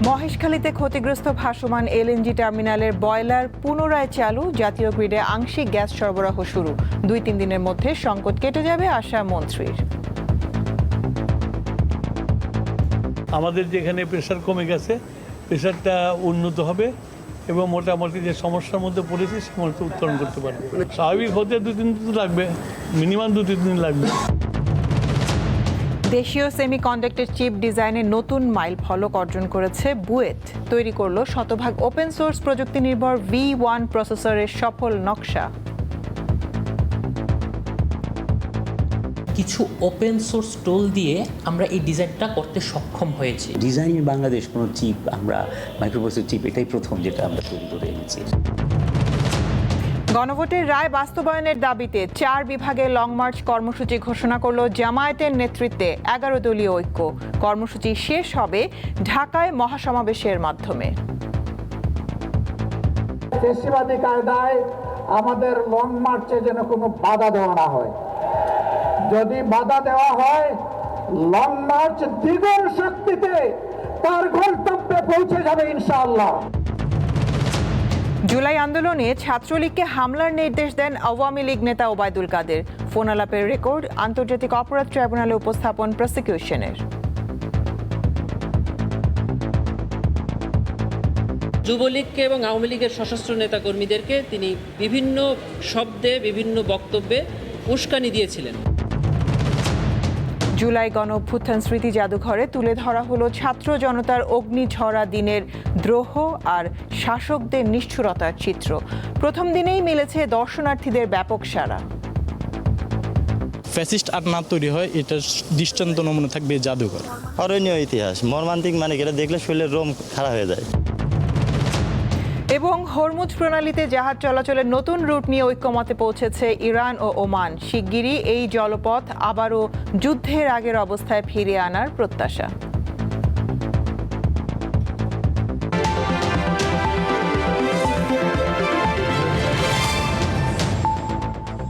মহেশখালীতে ক্ষতিগ্রস্ত ভাসমান এলএনজি টার্মিনালের বয়লার পুনরায় চালু, জাতীয় গ্রিডে আংশিক গ্যাস সরবরাহ শুরু। 2-3 দিনের মধ্যে সংকট কেটে যাবে আশা মন্ত্রীর। আমাদের যেখানে প্রেশার কমে গেছে, প্রেশারটা উন্নত হবে এবং মোটামুটি যে সমস্যার মধ্যে পড়েছি সে মধ্যে উত্তরণ করতে পারবে। স্বাভাবিক হতে 2-3 দিন লাগবে, মিনিমাম 2-3 দিন লাগবে। দেশীয় সেমিকন্ডাক্টর চিপ ডিজাইনে নতুন মাইল ফলক অর্জন করেছে বুয়েট। তৈরি করলো শতভাগ ওপেন সোর্স প্রযুক্তি নির্ভর V1 প্রসেসরের সফল নকশা। কিছু ওপেন সোর্স টুল দিয়ে আমরা এই ডিজাইনটা করতে সক্ষম হয়েছি। ডিজাইন ইন বাংলাদেশ কোনো চিপ, আমরা মাইক্রোপ্রসেসর চিপ এটাই প্রথম যেটা আমরা তৈরি করে এনেছি। গণভোটের রায় বাস্তবায়নের দাবিতে 4 বিভাগে লং মার্চ কর্মসূচি ঘোষণা করল জামায়াতের নেতৃত্বে 11 দলীয় ঐক্য। কর্মসূচি শেষ হবে ঢাকায় মহাসমাবেশের মাধ্যমে। ফ্যাসিবাদী কায়দায় আমাদের লং মার্চে যেন কোনো বাধা দেওয়া না হয়। যদি বাধা দেওয়া হয়, লং মার্চ দ্বিগুণ শক্তিতে তার গন্তব্যে পৌঁছে যাবে ইনশাআল্লাহ। জুলাই আন্দোলনে ছাত্রলীগকে হামলার নির্দেশ দেন আওয়ামী লীগ নেতা ওবায়দুল কাদের। ফোন আলাপের রেকর্ড আন্তর্জাতিক অপরাধ ট্রাইব্যুনালে উপস্থাপন প্রসিকিউশনের। যুবলীগকে এবং আওয়ামী লীগের সশস্ত্র নেতাকর্মীদেরকে তিনি বিভিন্ন শব্দে বিভিন্ন বক্তব্যে উস্কানি দিয়েছিলেন। জুলাই গণ অভ্যুত্থান স্মৃতি জাদুঘরে তুলে ধরা হলো ছাত্র জনতার অগ্নিঝরা দিনের দ্রোহ আর শাসকদের নিষ্ঠুরতার চিত্র। প্রথম দিনেই মিলেছে দর্শনার্থীদের ব্যাপক সাড়া। ফ্যাসিস্ট আর না তৈরি হয়, এটার দৃষ্টান্ত নমুনা থাকবে জাদুঘর। অরণ্য ইতিহাস, মর্মান্তিক, মানে এটা দেখলে শরীরের রোম খারাপ হয়ে যায়। এবং হরমুজ প্রণালীতে জাহাজ চলাচলের নতুন রুট নিয়ে ঐক্যমতে পৌঁছেছে ইরান ও ওমান। শিগগিরই এই জলপথ আবারও যুদ্ধের আগের অবস্থায় ফিরিয়ে আনার প্রত্যাশা।